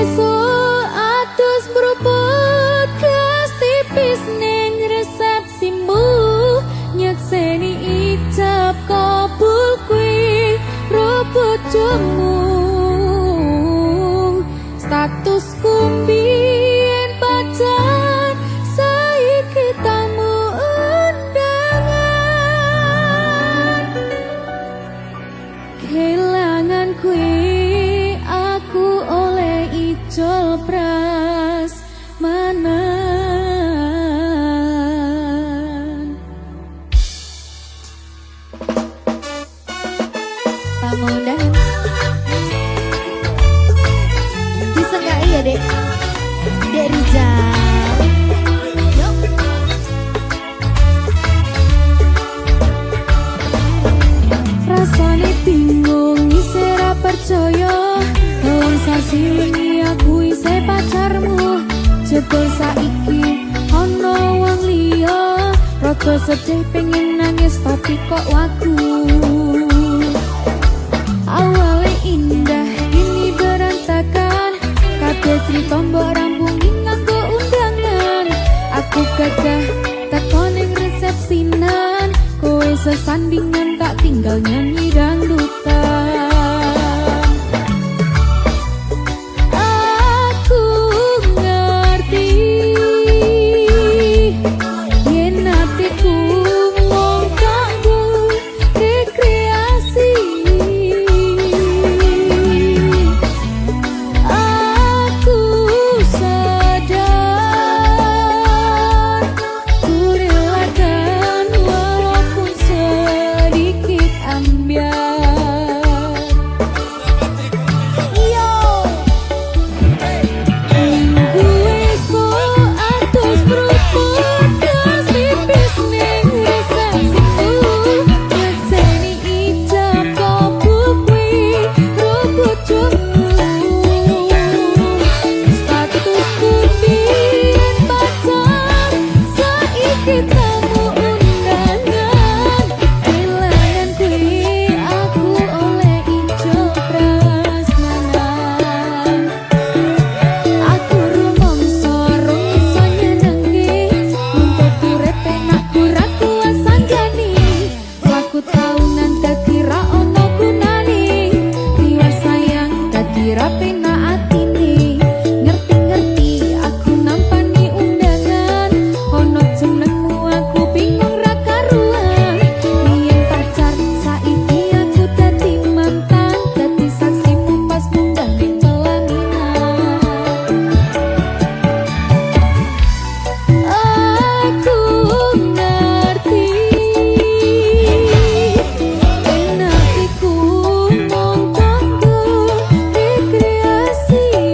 esuk atus mruput gas tipis ning resepsimu nyekseni ijab kabul kuwi ruput jemu statusku mbien pacar saiki tamu undangan kehilangan kuwi aku oleh ijol pras manan tamu undangan disengai ya dek Rizal yuk rasane bingung isih ra percaya dalam sasi wingi aku isih pacarmu jebul saiki ana wong liya rada sedih pengen nangis tapi kok wagu awale indah ini berantakan kabeh crita mbok rampungi nganggo undangan aku gagah teko ning resepsinan kowe sesandingan tak tinggal nyanyi dangdutan aku ngerti yen atiku mung kanggo rekreasi aku sadar ku relakan walaupun sedikit ambiar yo minggu esok atus beruput gas tipis ning resepsimu nyekseni ijab kabul kuwi ruput jemu statusku mbien pacar saiki tamu undangan kehilangan kuwi aku oleh ijol prasmanan aku rumangsa rong iso nyenengke nuntut urip penak ora kuasa gani laku taunan dadi ra ono gunane riwa sayang dadi ra penak atine ngerti-ngerti aku nampani undangan ono jenengmu aku bingung ra karuan biyen pacar saiki aku dadi mantan dadi saksimu pas munggah ning pelaminan aku ngerti yen atiku mung kanggo rekreasi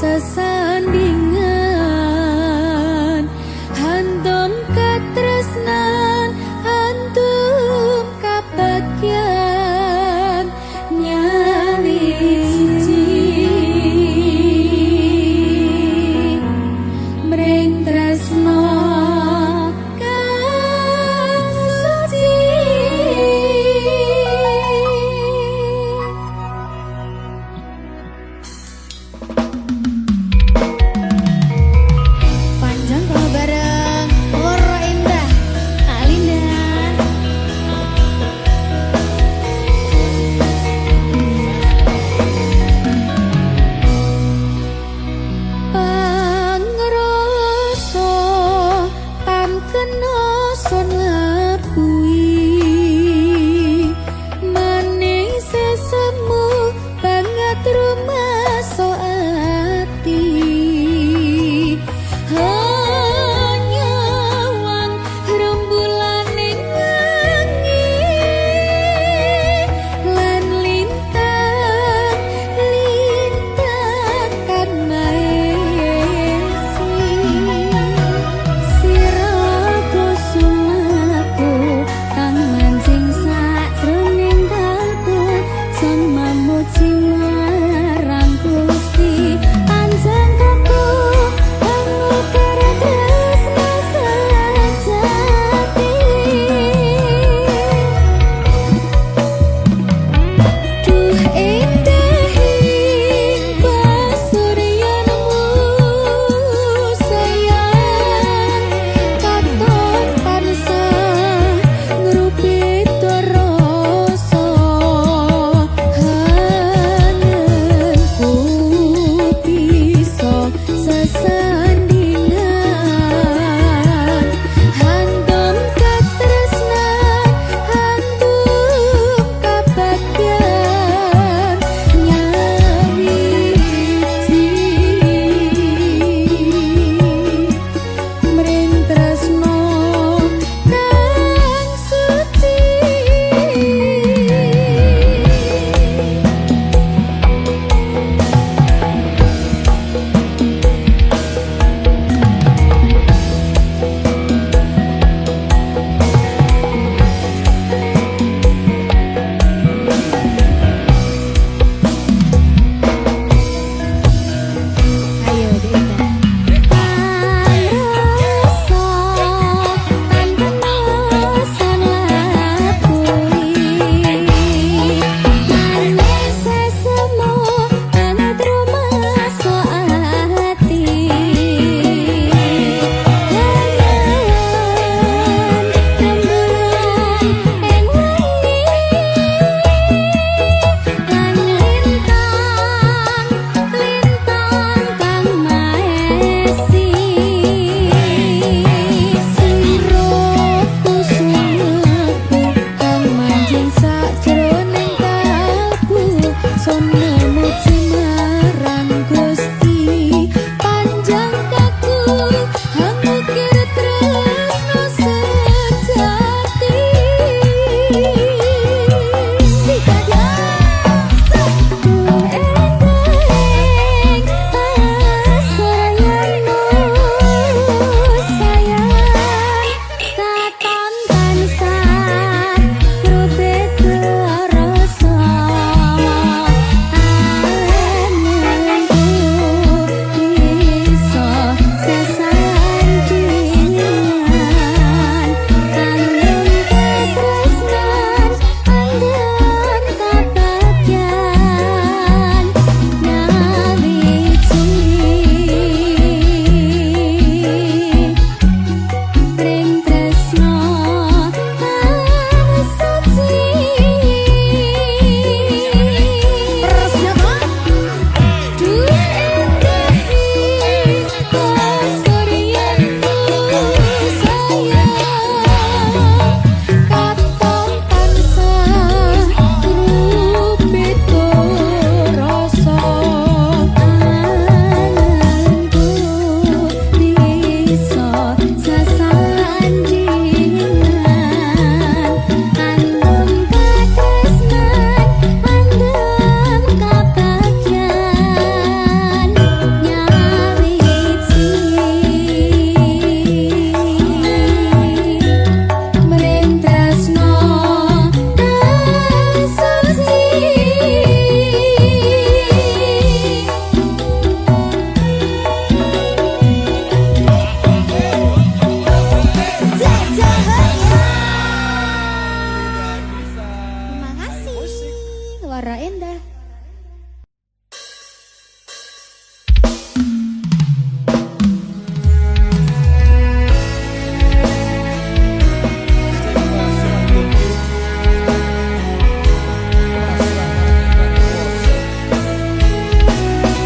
sesandingan hantum katresnan hantum kabagyan nyali siji mring tresno kang suci.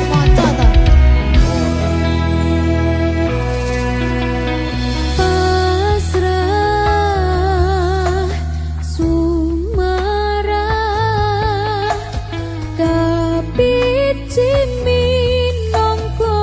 Maca ta. Pasrah sumarah tapi ciminongko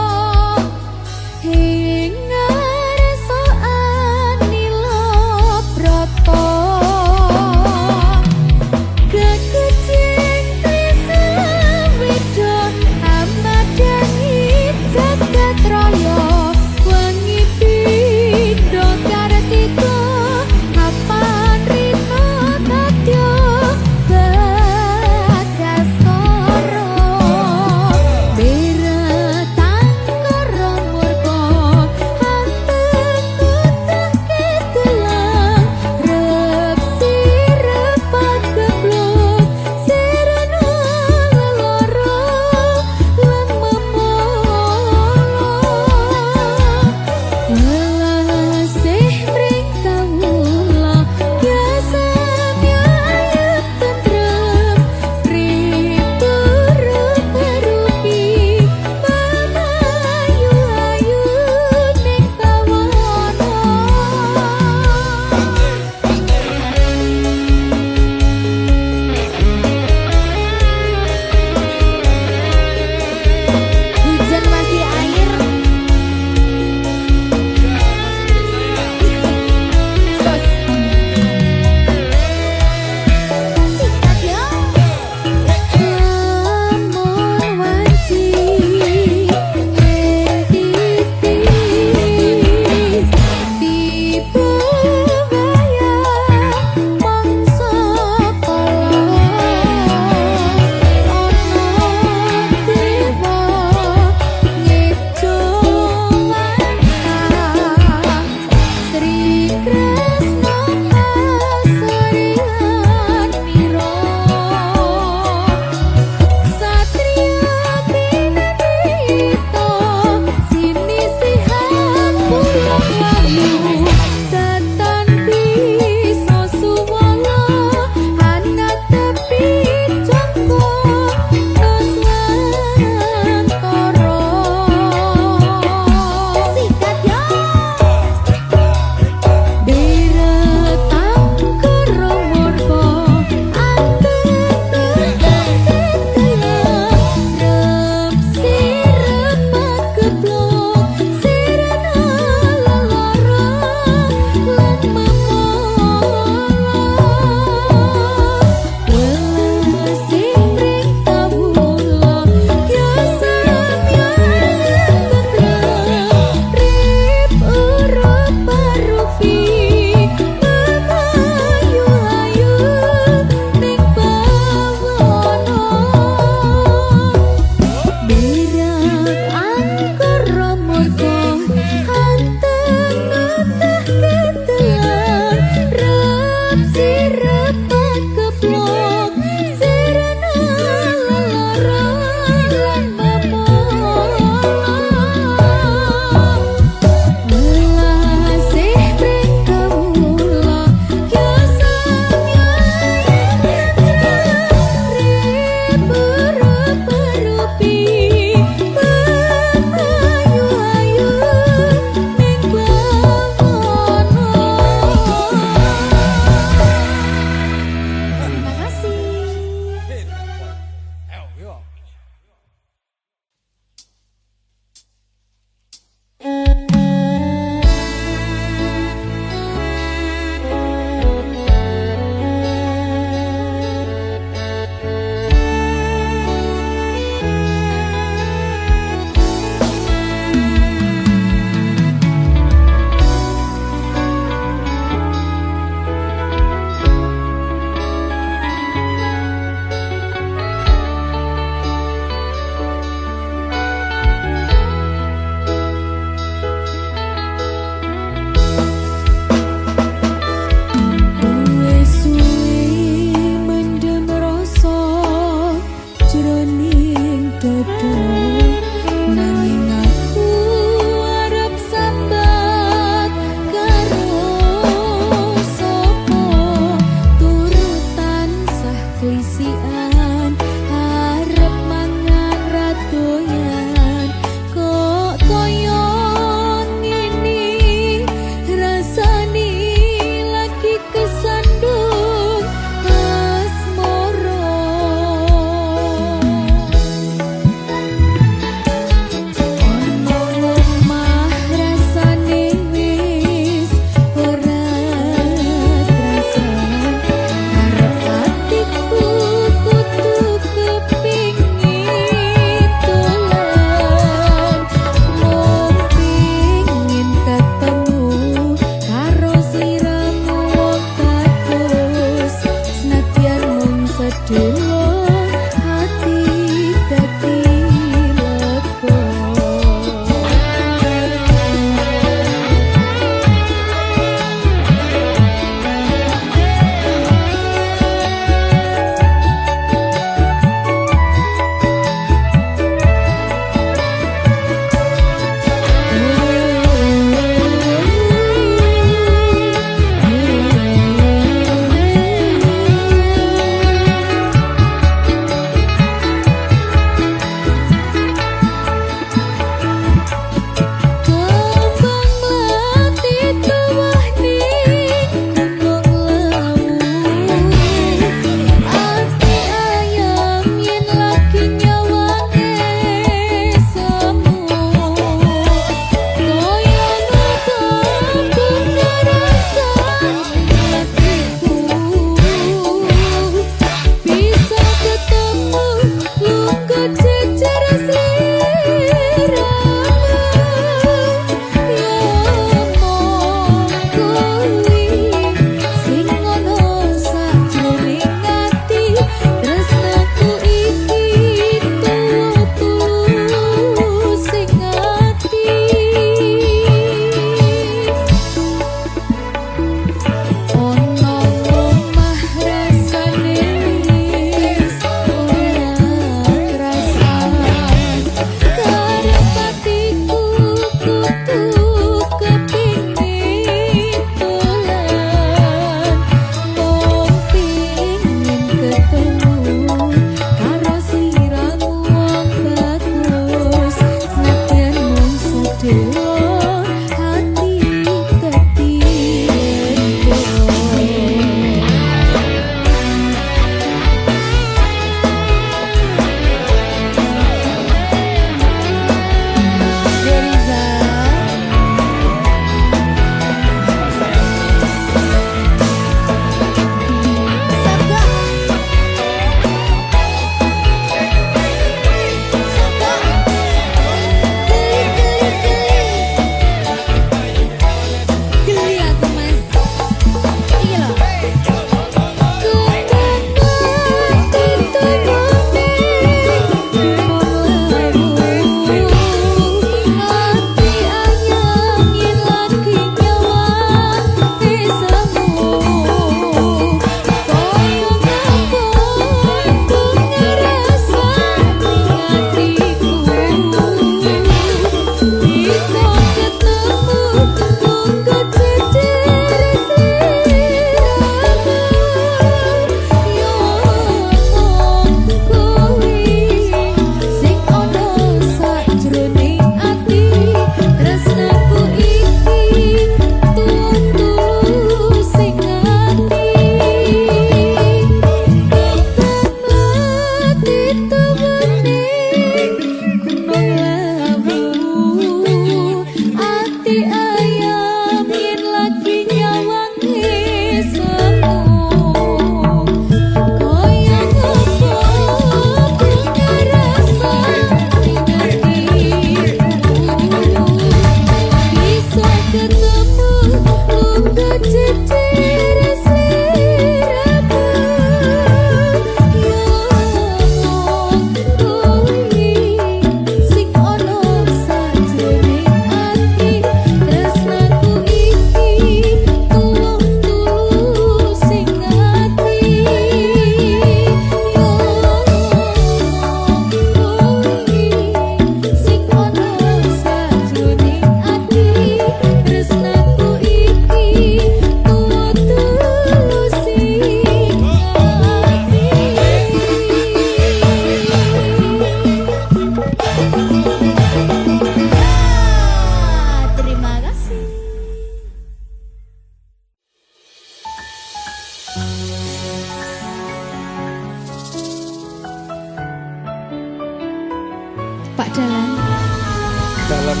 dalam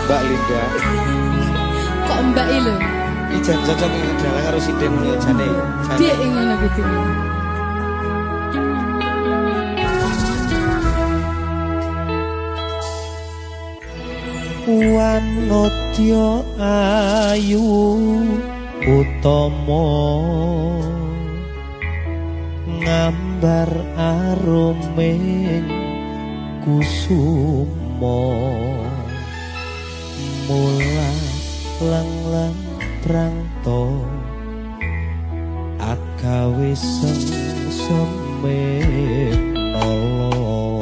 Mbak Linda. Kok Mbak lho? Iki jan cocok ing dalang karo sinden ya jane. Dia ngono gitu. Wanodya ayu utama ngambar arumen kusuma mula lang-lang prangto agawe semen nolo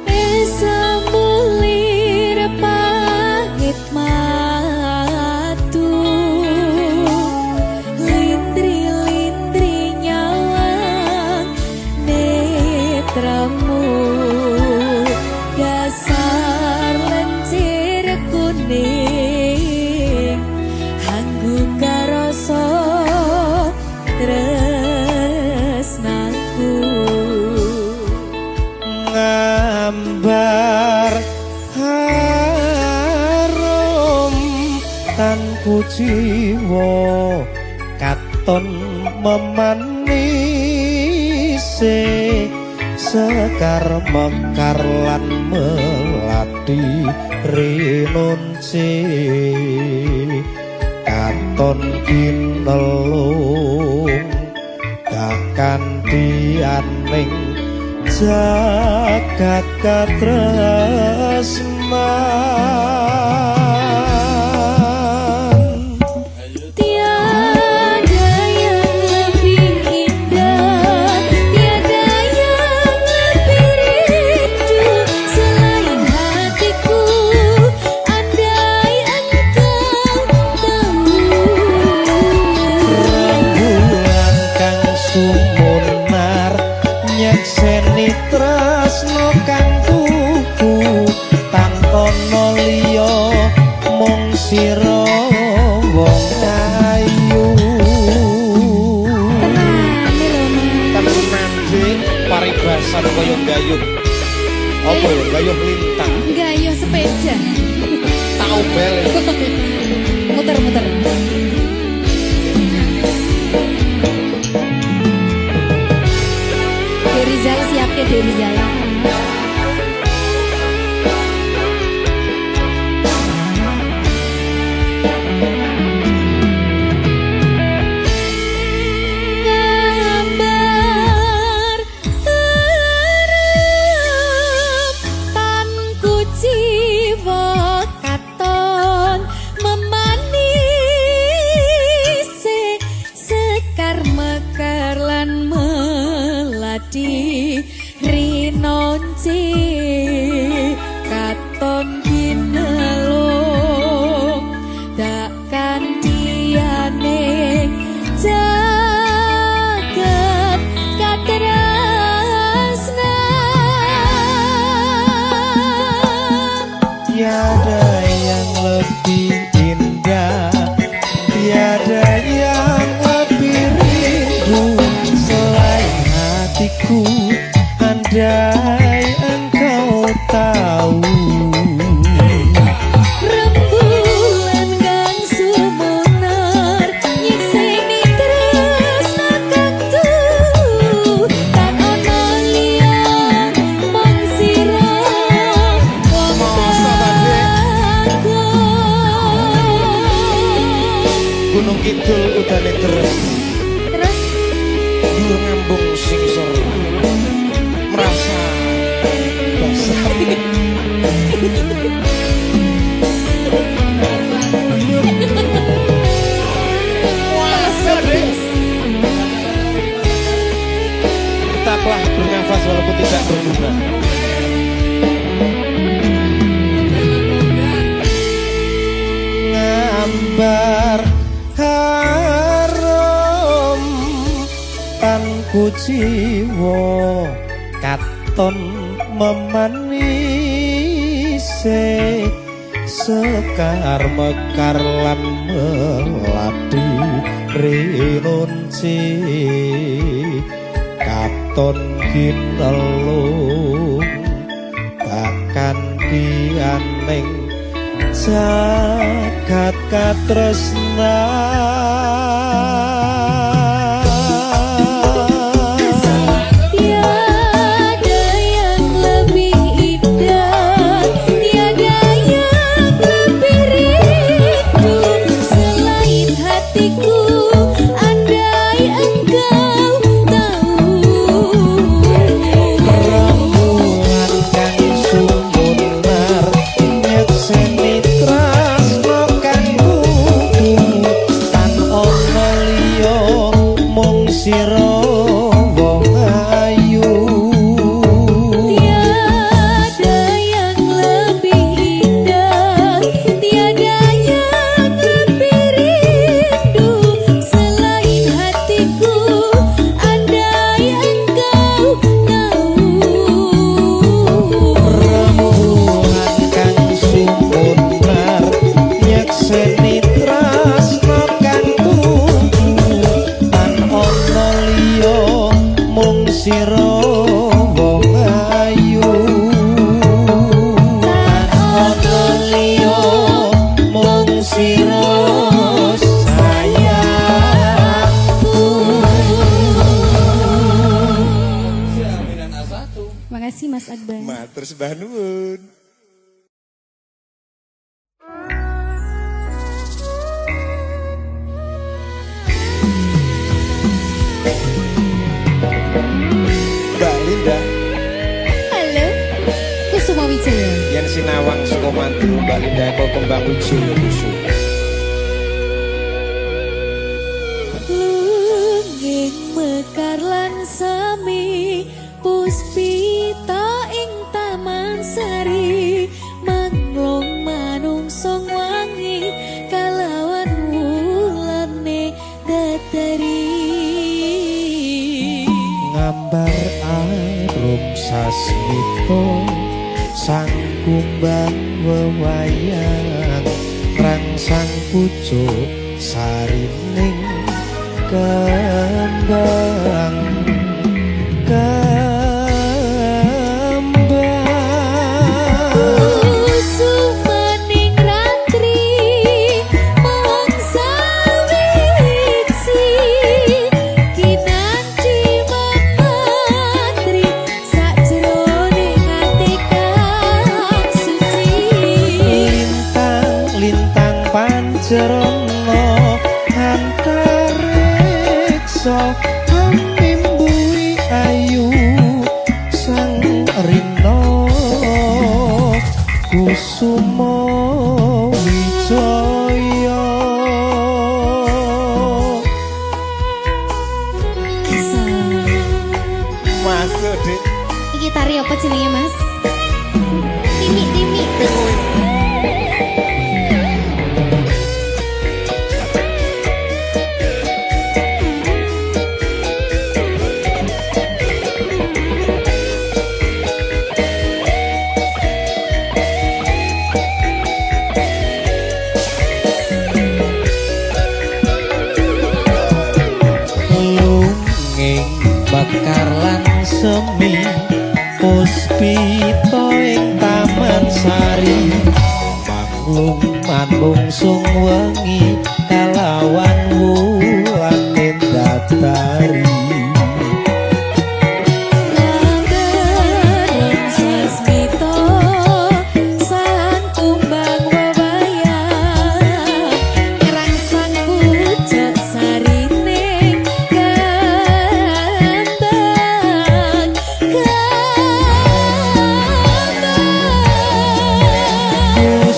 Esa mulir pahit matu lindri-lindri nyawang netramu dasar lencir kuning hanggu karasa tresnaku ngambar harum tanku jiwa katon memanise sekar mekar lan melati rinunci katon kinelung takkan dianing jagat katresnan tiada yang lebih indah tiada yang lebih rindu selain hatiku andai engkau tahu rembulan kang sumunar nyekseni tresno kang tuku tanpa liya mung sira wong ayu tenan dik paribasan kaya gayuh apa ya gayuh lintang gayuh sepeda tau bel muter-muter Derizal siap ke Derizal gambar harapanku jiwa katon memanisi sekar mekar lan melati rinonci katon kinelung takkan diane jagat katresnan tiada yang lebih indah tiada yang lebih rindu selain hatiku andai engkau tahu rembulan kang sumunar nyekseni tresna kang tuku kan ono liya mung sira wong Gunung Kidul udane terus terus dhuwur ngambung singsor merasa basah tetaplah bernafas walaupun tidak berguna ngambar harum tanku jiwa katon memanise sekar mekar lan melati rinunci katon kinelung takkan sepianing jagat katresnan. Tiada yang lebih indah, tiada yang lebih rindu selain hatiku. Andai engkau tahu, Rembulan kang sumunar nyekseni tresno kang kudu tan ana liya mung sira wong ayu. tiada yang lebih indah, tiada yang lebih rindu selain hatiku. Andai engkau tahu, Rembulan kang sumunar nyekseni tresno kang kudu tan ana liya mung sira wong ayu. Tan ana liya mung sira sayangku. Makasih Mas Akbar. Matur sembah nuwun. Mbak Linda Halo, Kusuma Wijaya. yang sinawang saka mantu Mbak Linda kok kembang wijaya kusu. Lungging mekar lan sami puspita ing taman sari manglong manungsong wangi kalawan wulane datari. Ngambar arum sasmito sang kumbang wewayang rangsang pucuk sarining kembang Kusumaning ratri mung sawiji kinanti mematri sakjroning ati kang suci. lintang pancerana antariksa mimbuhi ayu sang rina kusuma wijaya. Masuk Dik. Iki tari apa jenenge Mas? Timi. Lunging bakar lan semi puspita ing taman sari manglung manungsung wengi kalawan wulane datari. Ngambareng sasmito san kumbang wewayang rangsang pucuk sarining kembang.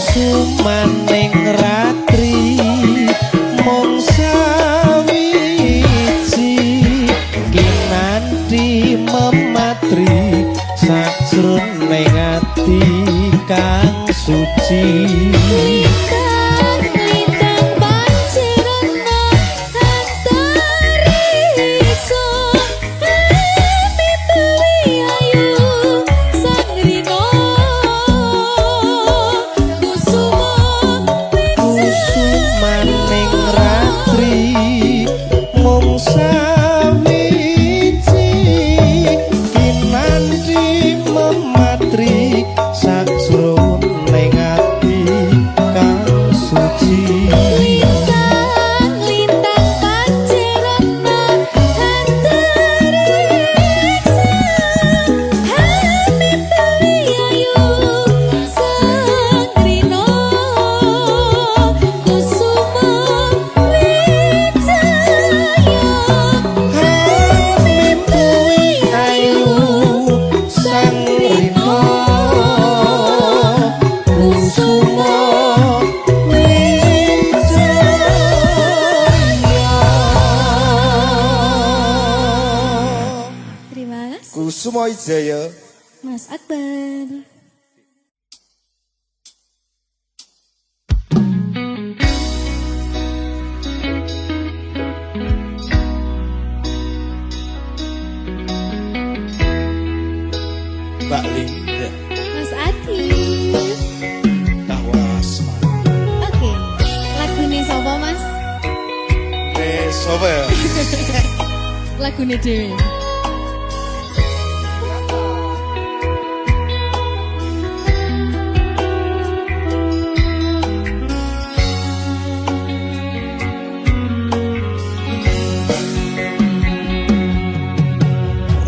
Kusumaning ratri mung sawiji kinanti mematri sajroning ati kang suci. Lintang pancerana antariksa mimbuhi ayu sang rina Kusumaning ratri mung sawiji kinanti mematri sajroning Wijaya. Mas Akbar. Mbak Linda. Mas Adi. Kawasma. Oke, lagune sapa Mas? Sopo ya? Lagune dhewe.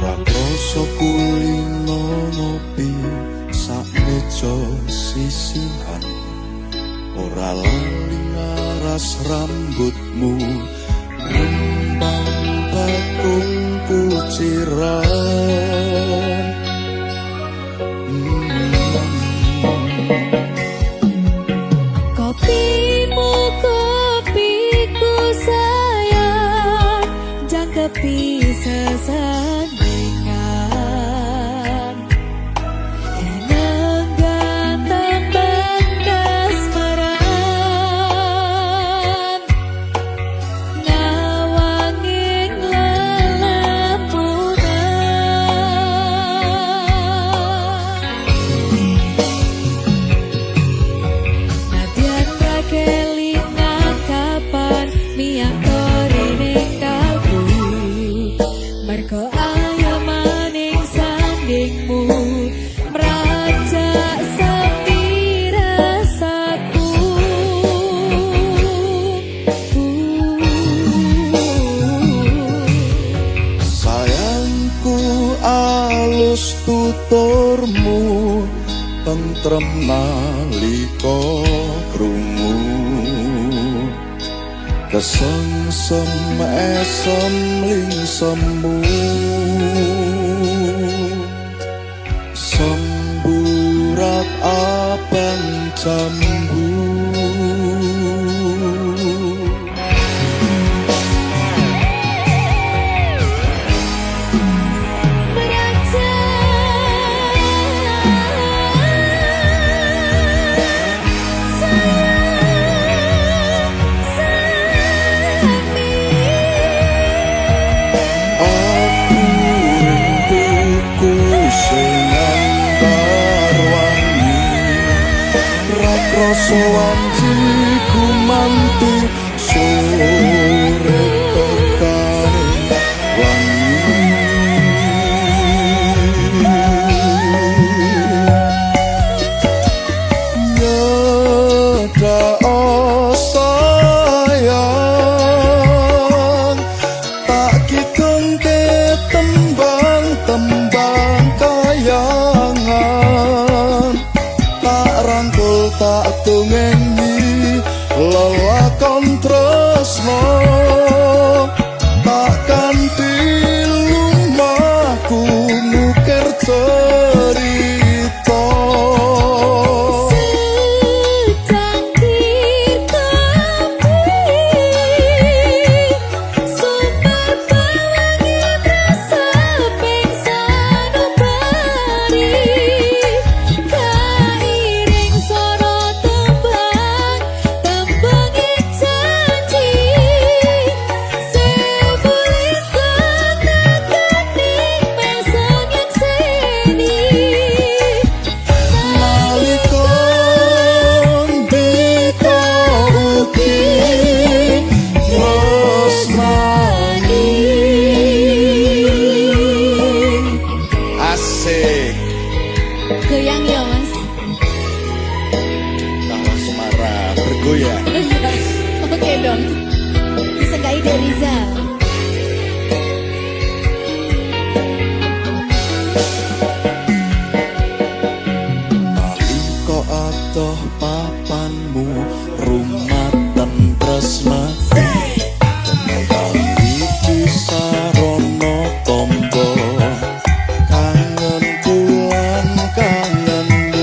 Rakrasa kulino ngopi sak meja sisihan, ora lali ngaras rambutmu ngembang bakung kuciran. Kopimu kopiku sayang, jangkepi sesandingan. Inenggan tembang kasmaran, ngawanging lelamunan. Nadyan rakelingan kapan miyantori ning kalbu, merko ayo maning sandingmu merajak sepi rasaku. Sayangku alus tuturmu, tentrem nalika krungu, kesengsem esem lingsemu, semburat abang jambu. Aku rinduku sing antar wangi, rakrasa wanci gumanti sore tekane wangi. Nyedak sayang, tak kikengke tembang-tembang kayangan, tak rangkul tak tungengi lelakon tresno, tak kanthi lumahku nukir cerita. Secangkir kopi, sumber pewangi rasa pingsan ubari, kairing soro tembang, tembangi janji, sebulir konakaning mesem yang seni. Nalikon bita ugi tresnani. Asik. Goyang ya Mas. Kawasmara bergoyang. Oke dong. Bisa gak ide Rizal? Nalika adoh papanmu rumatan tresnati, iki sarana tamba kangen kulan kangenmu.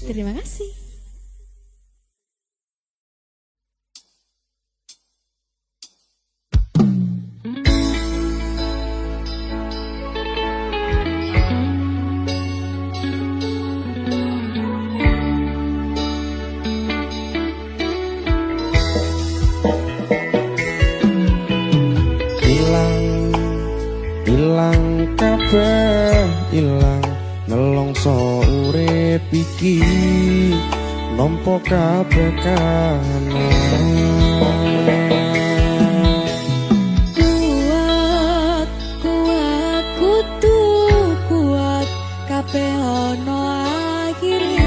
Terima kasih. Ilang kabeh ilang nelongso urip iki nampa kabeh kahanan Kuat, kuat, kudu kuat, kabeh ono akhire,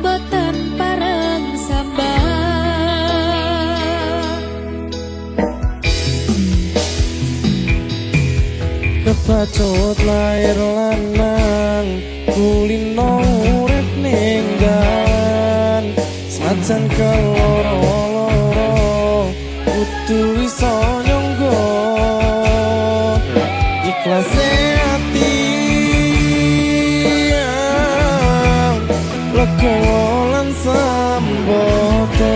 boten pareng sambat. kebacut lair lanang kulino urip ninggan sajan keloro-loro kudu iso nyonggo ikhlas ati legowo lan samboto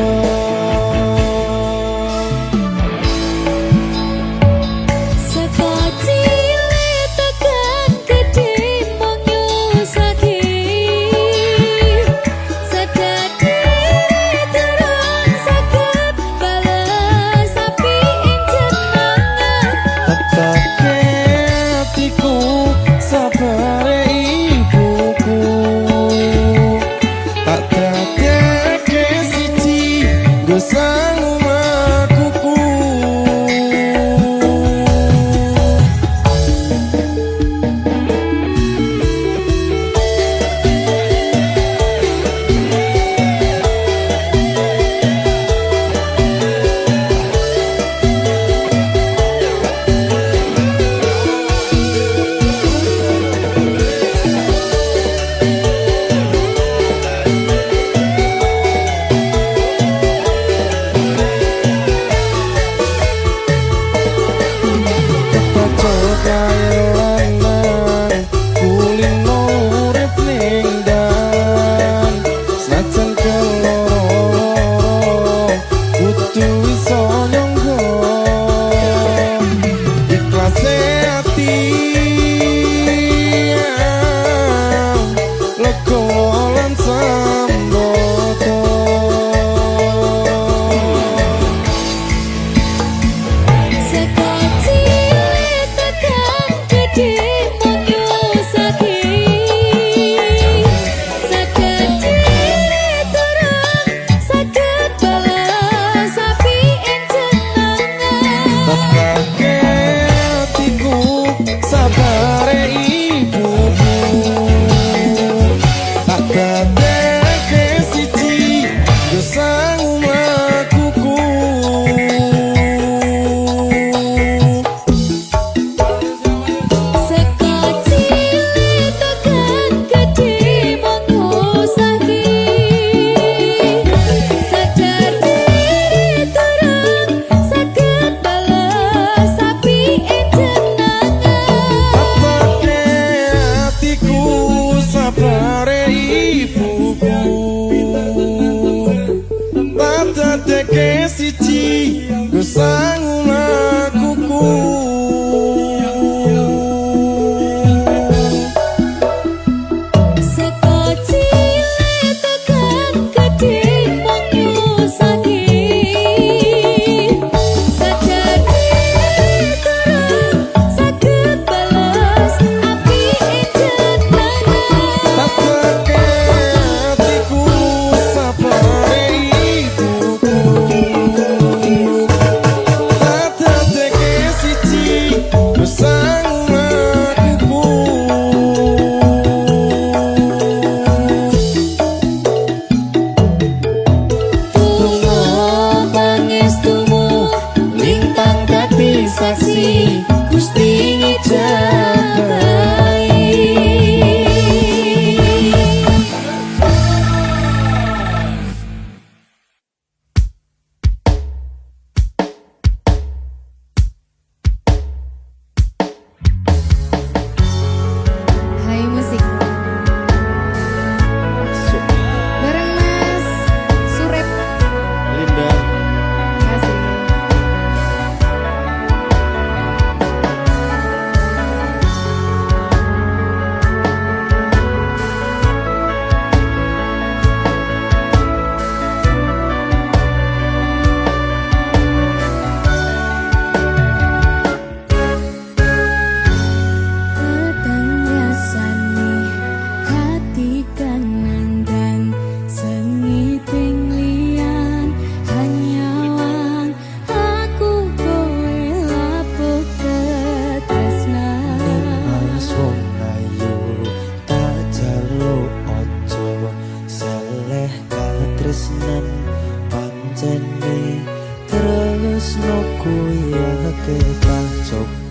oleh katresnan pancene tresno kuwi akeh tak coba.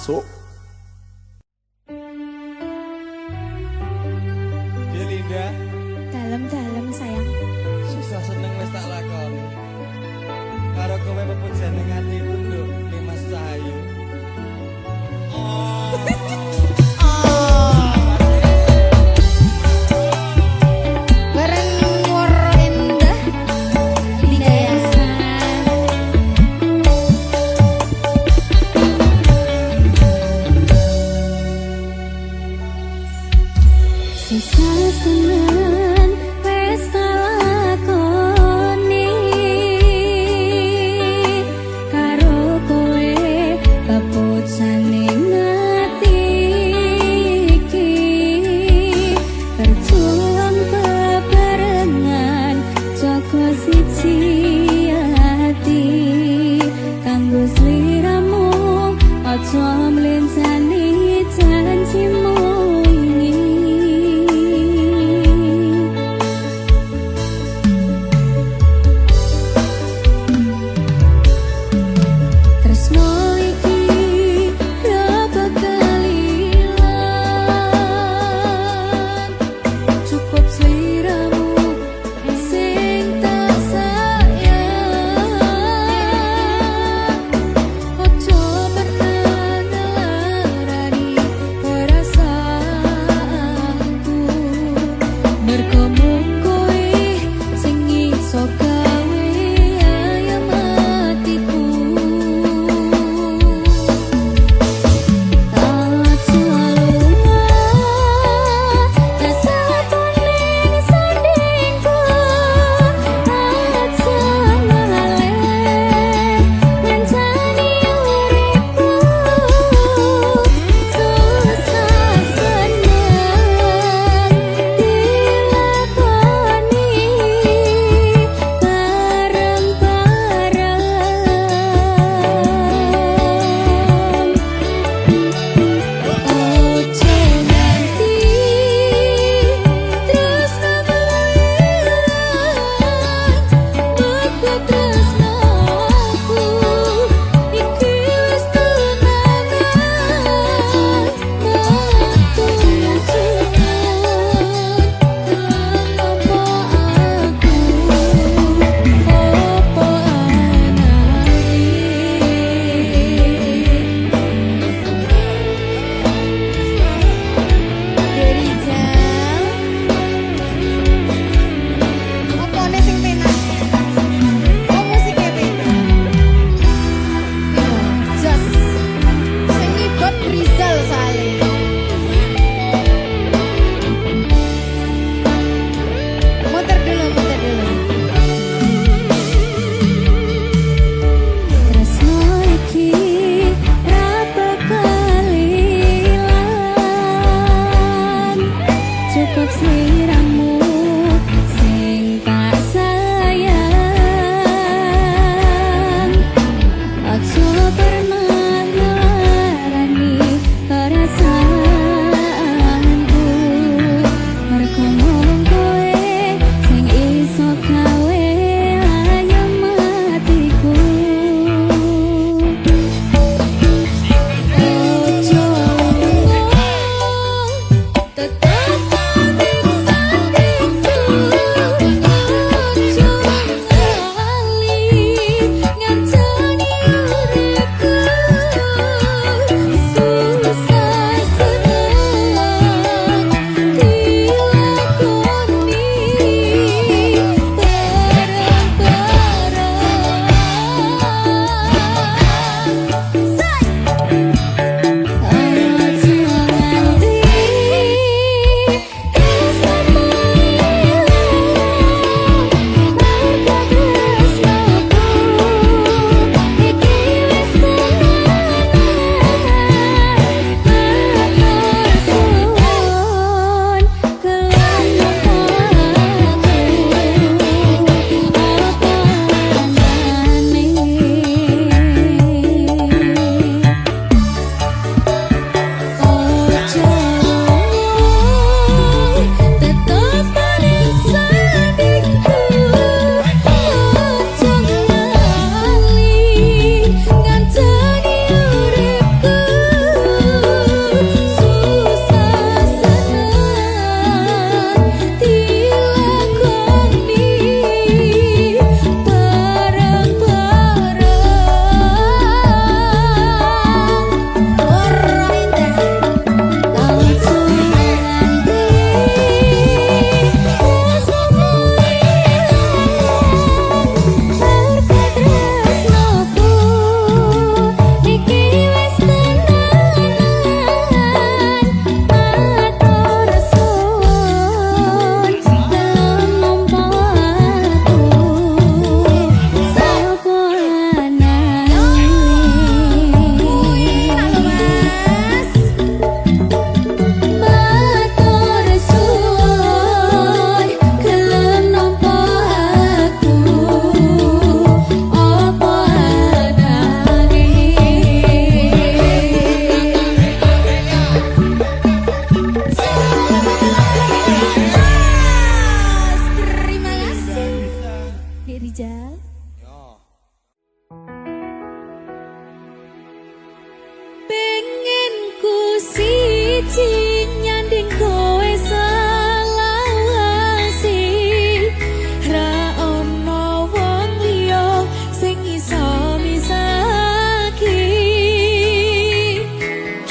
masuk. Delinda, Dalam-dalam sayang. susah seneng wis tak lakoni. Karo kowe pepujaning atiku lho, Dimas Cahyo. Bareng woro endah biasa. Susah seneng wes tak lakoni.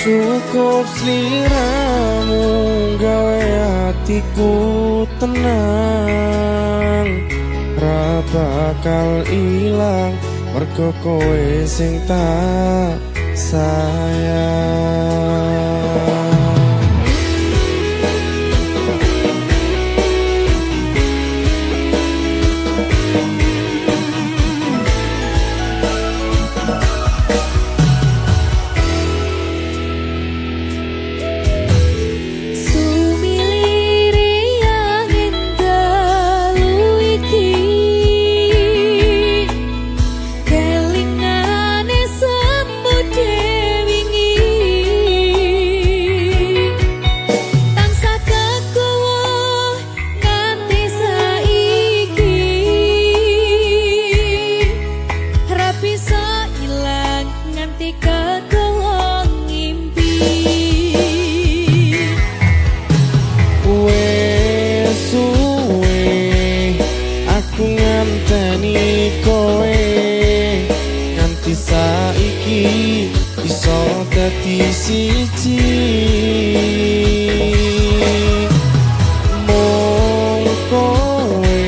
Cukup sliramu gawe hatiku tenang, ra bakal ilang mergo kowe sing tak sayang. Saiki iso dadi siji, mung kowe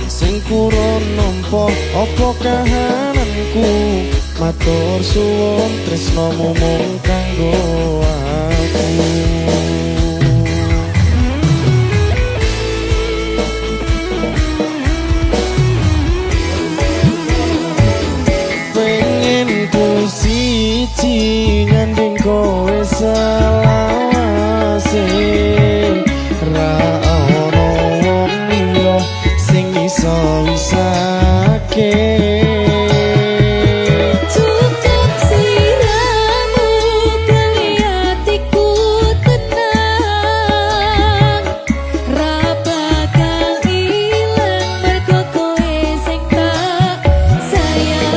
sing kurang nampa apa kahananku. Matur suwun tresnomu mung kanggo aku. Siji nyanding kowe selawase, ra ono wong liya sing iso wisake. Cukup sliramu gawe hatiku tenang, ra bakal ilang mergo kowe sing tak sayang.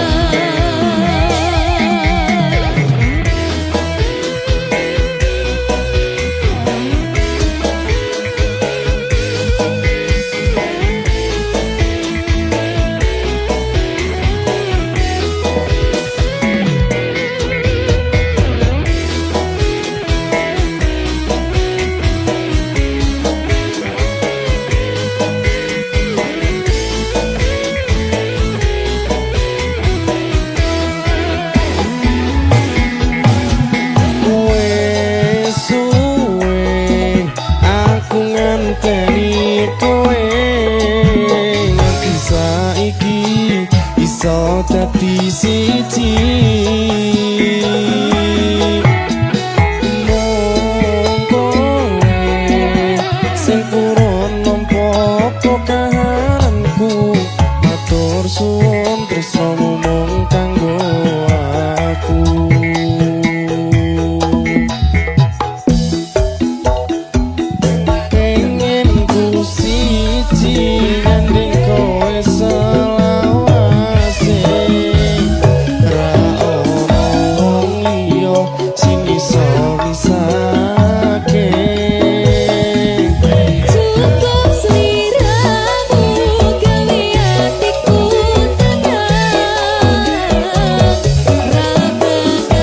Iso dadi siji, mung kowe sing purun nampa apa kahananku. Matur suwun tresnomu mung kanggo aku. Pengen ku siji nyanding kowe Cukup sliramu gawe hatiku tenang, ra bakal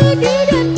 Budi dan